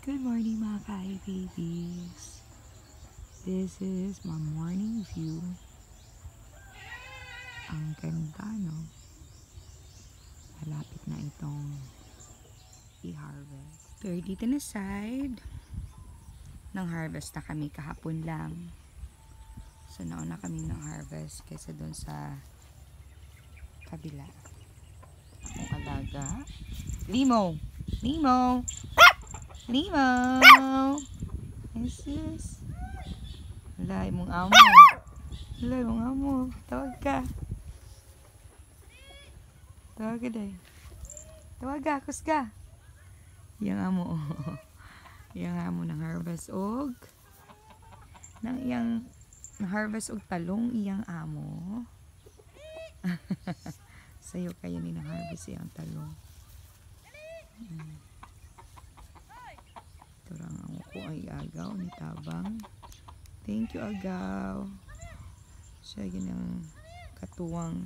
Good morning mga ka-babies. This is my morning view. Ang ganda, no? Malapit na itong i-harvest. Pero dito na side, nang harvest na kami kahapon lang. So nauna kami ng harvest kaysa doon sa kabila. Akong alaga. Limo! Limo! Limo! Yes, yes. Wala, mong amo. Wala, mong amo. Tawag ka. Tawag ka day. Tawag ka, kus ka. Yang amo. Yang amo ng harvest og. Nang iyang harvest og talong iyang amo. Sayo kayo ni na harvest iyang talong. Turang ang ko ay agaw ni Tabang. Thank you, agaw. Siya yun ang katuwang.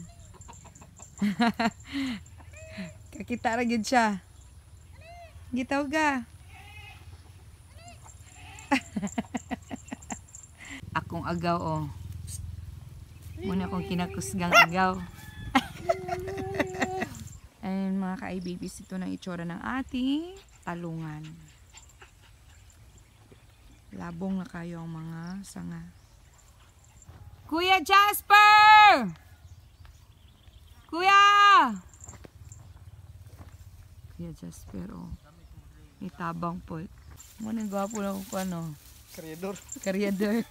Kakita ra gyud siya. Gitaw ga. Akong agaw, oh. Muna akong kinakusgang agaw. Ayun mga ka-babies, ito ng itsura ng ating talungan. Labong na kayo ang mga sanga. Kuya Jasper! Kuya! Kuya Jasper, oh. May tabang po. Muna gwapo lang ko ano. Karyador. Karyador.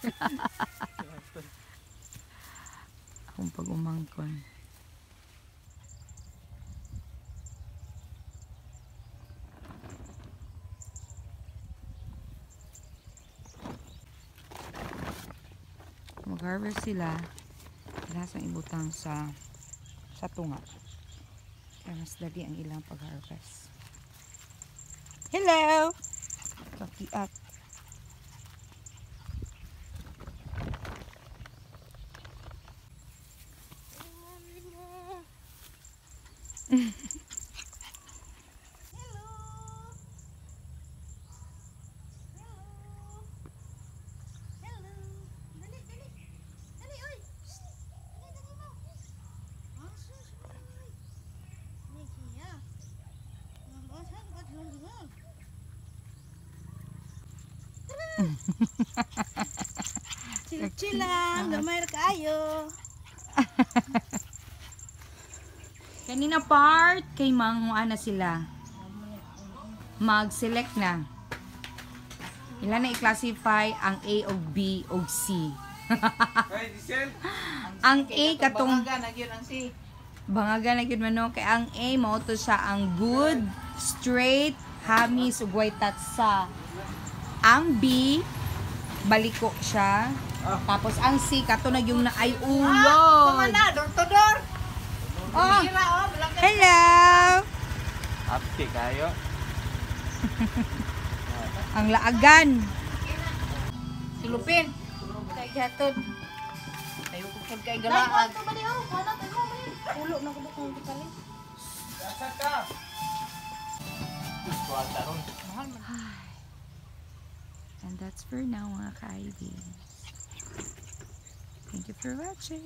Akong pag-umangkon. Mag-harvest sila, lasang ibutang sa tunga. Kaya mas dali ang ilang pag-harvest. Hello! Kakiat. Chill lang, gamay ra kaayo. Kanina part, kay manguan na sila. Mag-select na. Ilan na i-classify ang A o B o C. Ang A katong Bangaga na gyud ang si. bangaga na gyud man, kay ang A mao to siya ang good, straight, hamis ug white tatsa. Ang B baliko siya. Tapos ang C kato na yung naay ulod. Kumana, door to door. Oh. Mira oh, Hello. Apti kayo. Ang laagan. silupin. Kay gatod. Ayo ko kag kay galaag. Ulo na ko kung dikali. And that's for now mga ka-IBs. Thank you for watching.